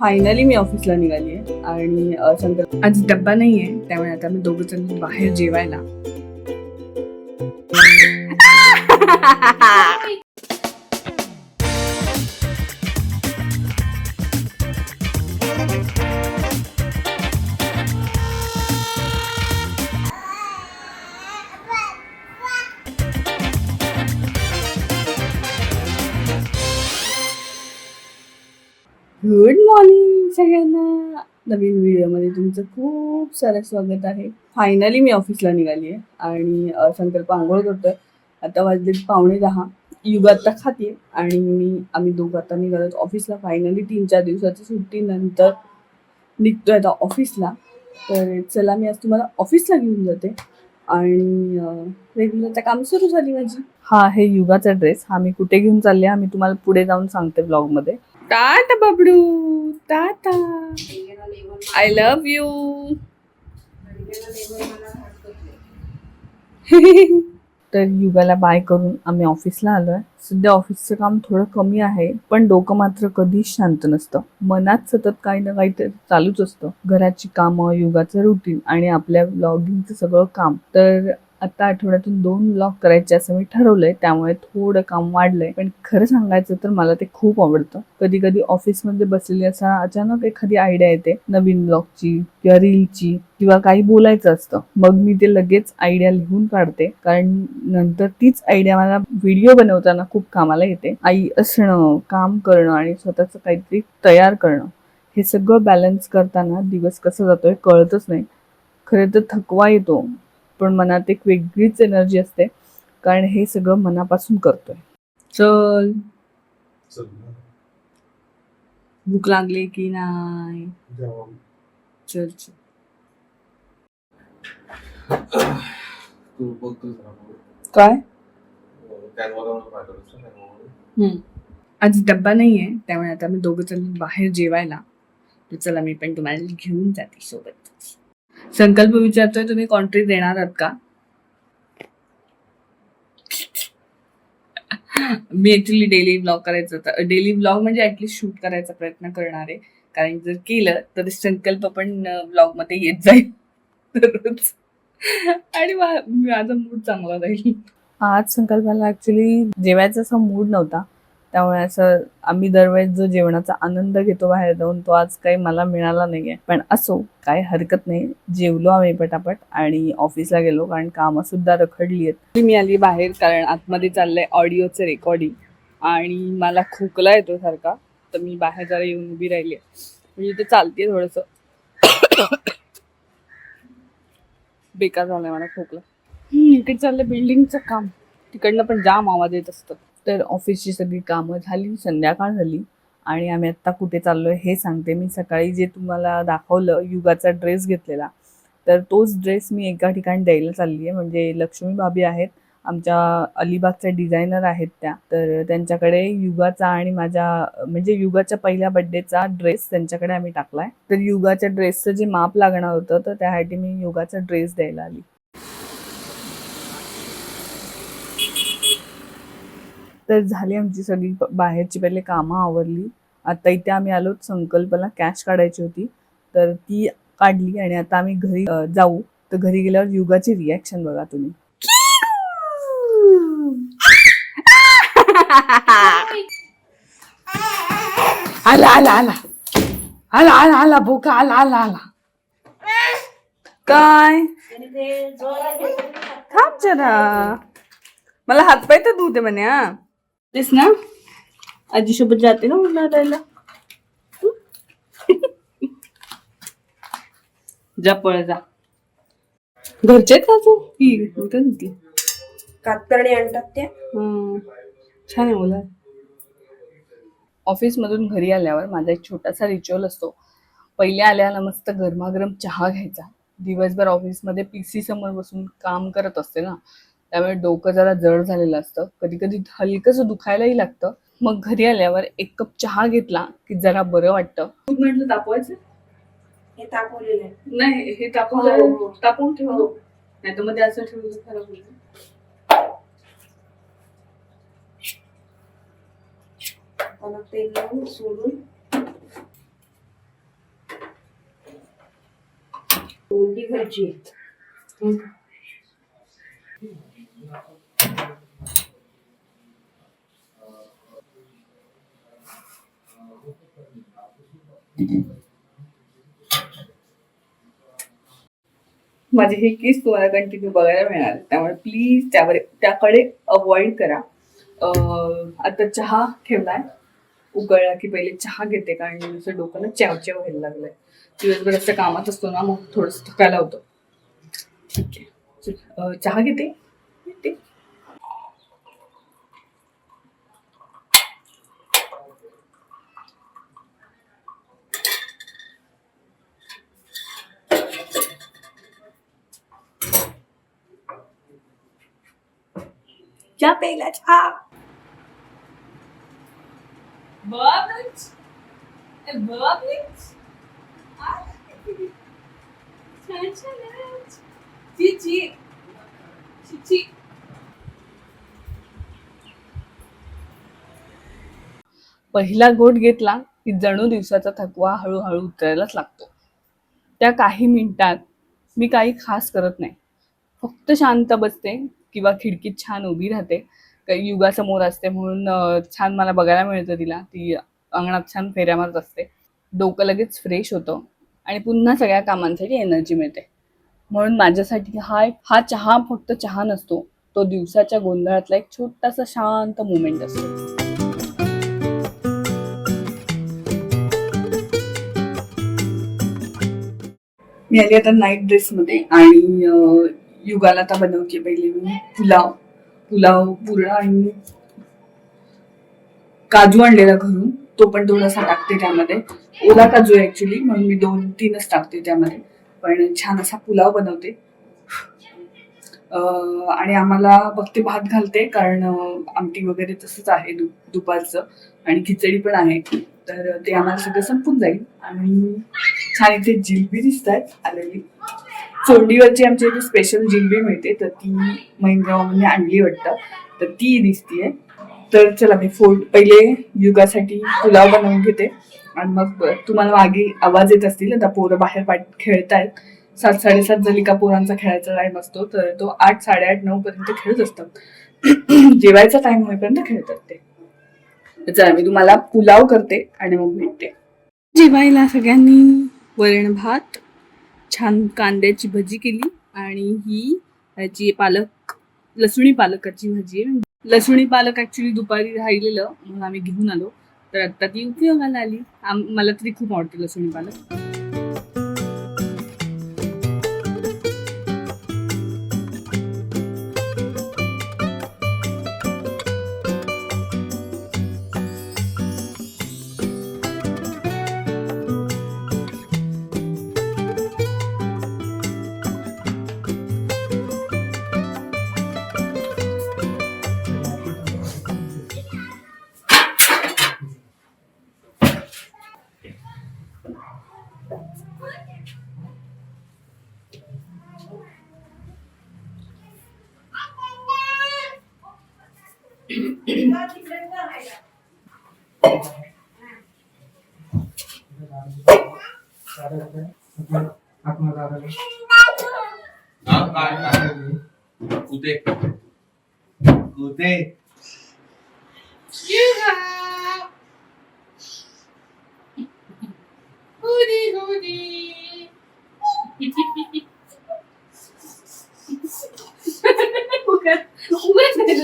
Finally मी ऑफिसला निघाली आहे आणि शंकर आज डब्बा नाही आहे, त्यामुळे आता मी दोघं जण बाहेर जेवायला. गुड मॉर्निंग सगळ्यांना. नवीन व्हिडिओमध्ये तुमचं खूप सारं स्वागत आहे. फायनली मी ऑफिसला निघाली आहे आणि संकल्प आंघोळ करतोय. आता वाजले 9:45. युग आता खाते आणि आम्ही दोघं आता निघालो ऑफिसला. फायनली 3-4 दिवसाची सुट्टीनंतर निघतोय आता ऑफिसला. तर चला मी आज तुम्हाला ऑफिसला घेऊन जाते आणि रेग्युलरचं काम सुरू झाली माझी. हा आहे युगाचा ड्रेस. हा मी कुठे घेऊन चालले हा मी तुम्हाला पुढे जाऊन सांगते ब्लॉगमध्ये. टाटा बबडू, टाटा. I love you. तर युगाला बाय करून आम्ही ऑफिसला आलोय. सध्या ऑफिसचं काम थोडं कमी आहे, पण डोकं मात्र कधीच शांत नसतं. मनात सतत काही ना काही चालूच असतं. घराची कामं, युगाचं रुटीन आणि आपल्या ब्लॉगिंगचं सगळं काम. तर आता आठवड्यातून 2 ब्लॉग करायचे असं मी ठरवलंय, त्यामुळे थोडं काम वाढलंय. पण खरं सांगायचं तर मला ते खूप आवडतं. कधी कधी ऑफिसमध्ये बसलेली असा अचानक एखादी आयडिया येते, नवीन ब्लॉगची किंवा रीलची किंवा काही बोलायचं असतं. मग मी ते लगेच आयडिया लिहून काढते, कारण नंतर तीच आयडिया मला व्हिडिओ बनवताना खूप कामाला येते. आई असणं, काम करणं आणि स्वतःचं काहीतरी तयार करणं, हे सगळं बॅलन्स करताना दिवस कसा जातोय कळतच नाही. खरं तर थकवा येतो, पण मनात एक वेगळीच एनर्जी असते, कारण हे सगळं मनापासून करतोय. चल, भूक लागली की नाही? चल चल. काय? आज डब्बा नाही आहे, त्यामुळे आता मी दोघं जण बाहेर जेवायला. तर चला मी पण तुम्हाला घेऊन जाते सोबत. संकल्प विचारतोय, तुम्ही कॉन्ट्री देणार आहात का? मी ऍक्च्युली डेली ब्लॉग करायचं होतं. डेली ब्लॉग म्हणजे ऍटलीस्ट शूट करायचा प्रयत्न करणार आहे, कारण जर केलं तर संकल्प पण ब्लॉग मध्ये येत जाईल दररोज आणि माझा मूड चांगला राहील. आज संकल्पाला ऍक्च्युली जेवायचा असा मूड नव्हता, त्यामुळे असं आम्ही दरवेळेस जो जेवणाचा आनंद घेतो बाहेर जाऊन, तो आज काही मला मिळाला नाहीये. पण असो, काही हरकत नाही. जेवलो आम्ही पटापट आणि ऑफिसला गेलो, कारण कामं सुद्धा रखडली आहेत. मी आली बाहेर, कारण आतमध्ये चाललंय ऑडिओचं रेकॉर्डिंग आणि मला खोकला येतो सारखा. तर मी बाहेर जरा येऊन उभी राहिली, म्हणजे ते चालते थोडस. बेकार झालंय मला खोकला. इकडे चाललंय बिल्डिंगचं काम, तिकडनं पण जाम आवाज येत असतं. तर ऑफिसची सगळी कामं झाली, संध्याकाळ झाली आणि आम्ही आत्ता कुठे चाललोय हे सांगते. मी सकाळी जे तुम्हाला दाखवलं युगाचा ड्रेस घेतलेला, तर तोच ड्रेस मी एका ठिकाणी द्यायला चालली आहे. म्हणजे लक्ष्मी भाभी आहेत आमच्या अलिबागच्या डिझायनर आहेत त्या, तर त्यांच्याकडे युगाचा आणि माझ्या म्हणजे युगाच्या पहिल्या बर्थडेचा ड्रेस त्यांच्याकडे आम्ही टाकलाय. तर युगाच्या ड्रेसचं जे माप लागणार होतं, तर त्यासाठी मी युगाचा ड्रेस द्यायला आली. तर झाली आमची सगळी बाहेरची पहिले कामं आवरली. आता इथे आम्ही आलो, संकल्पला कॅश काढायची होती, तर ती काढली आणि आता आम्ही घरी जाऊ. तर घरी गेल्यावर युगाची रिॲक्शन बघा तुम्ही. आला आला आला आला आला आला भूका आला आला आला. काय थांब जरा, मला हातपाय तर धुते म्हणे. हा तेच ना, आजी सोबत जाते ना उन्हाळ्याला. जा पळ जा. घरचे का तू कातरणी आणतात त्या. छान आहे मुला. ऑफिस मधून घरी आल्यावर माझा एक छोटासा रिच्युअल असतो. पहिले आल्याला मस्त गरमागरम चहा घ्यायचा. दिवसभर ऑफिसमध्ये पीसी समोर बसून काम करत असते ना, त्यामुळे डोकं जरा जड झालेलं असतं, कधी कधी हलकंसं दुखायलाही लागतं. मग घरी आल्यावर 1 कप चहा घेतला की जरा बरं वाटतं. खूप म्हटलं तापवायचं, हे तापवलेलं नाही, हे तापवलं तापवून ठेव, नाही तर मध्ये असं ठेवलं खराब होईल. तेल लावून सोडून कोणती भाजी? माझे हे केस तुम्हाला कंटिन्यू बघायला मिळणार, त्यामुळे प्लीज त्याकडे अवॉइड करा. आता चहा ठेवलाय उकळला की पहिले चहा घेते, कारण नुसतं डोकं ना च्याव व्हायला लागलंय. दिवसभर असं कामात असतो ना, मग थोडस थकायला होतं. ठीक आहे, चहा घेते. चहा प्यायला चहा. पहिला घोट घेतला की जणू दिवसाचा थकवा हळूहळू उतरायलाच लागतो. त्या काही मिनिटात मी काही खास करत नाही, फक्त शांत बसते किंवा खिडकीत छान उभी राहते. युगासमोर असते म्हणून छान मला बघायला मिळतं तिला. ती अंगणात छान फेऱ्या मारत असते. डोकं लगेच फ्रेश होतं आणि पुन्हा सगळ्या कामांसाठी एनर्जी मिळते. म्हणून माझ्यासाठी हा चहा फक्त चहा नसतो, तो दिवसाच्या गोंधळातला एक छोटासा शांत मोमेंट असतो. मी आली आता नाईट ड्रेसमध्ये आणि युगाला आता बनवते पहिले मी पुलाव पुरण आणि काजू आणलेला घरून, तो पण थोडासा टाकते त्यामध्ये. ओला काजू आहे ऍक्च्युली, म्हणून मी 2-3च टाकते त्यामध्ये. पण छान असा पुलाव बनवते. आणि आम्हाला बघते भात घालते, कारण आमटी वगैरे तसंच आहे दुपारचं, आणि खिचडी पण आहे, तर ते आम्हाला सगळं संपून जाईल. आणि छान इथे जिलबी दिसत आहेत आलेली. चोंडीवरची आमच्या इथे स्पेशल जिलबी मिळते, तर ती महिंद्रामध्ये आणली वाटतं, तर ती दिसतीये. तर चला मी पहिले युगासाठी पुलाव बनवून घेते आणि मग तुम्हाला मागे आवाज येत असतील. आता पोरं बाहेर खेळतायत. 7-7:30 झाली का पोरांचा खेळायचा टाइम असतो, तर तो 8-8:30-9 पर्यंत खेळत असतात. जेवायचा टाइम होईपर्यंत खेळतात ते. चला मी तुम्हाला पुलाव करते आणि मग भेटते. जेवायला सगळ्यांनी वरण भात, छान कांद्याची भजी केली, आणि ही ह्याची लसुणी पालकाची भाजी आहे. लसुणी पालक ऍक्च्युली दुपारी राहिलेलं म्हणून आम्ही घेऊन आलो, तर आता ती उपयोगाला आली. मला तरी खूप आवडते लसुणी पालक.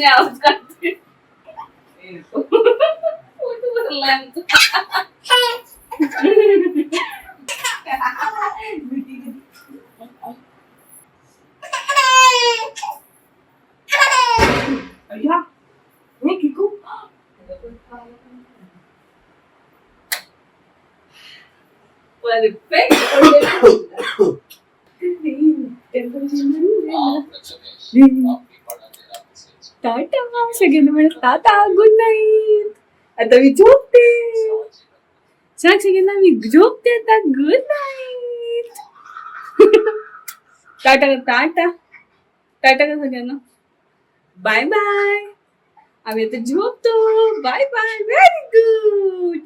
आवाज काढते. टाटा सगळ्यांना म्हणत टाटा, गुड नाईट. आता मी झोपते. सगळ्यांना मी झोपते आता, गुड नाईट. टाटा टाटा टाटा का सगळ्यांना, बाय बाय. आम्ही आता झोपतो. Bye bye. Very good.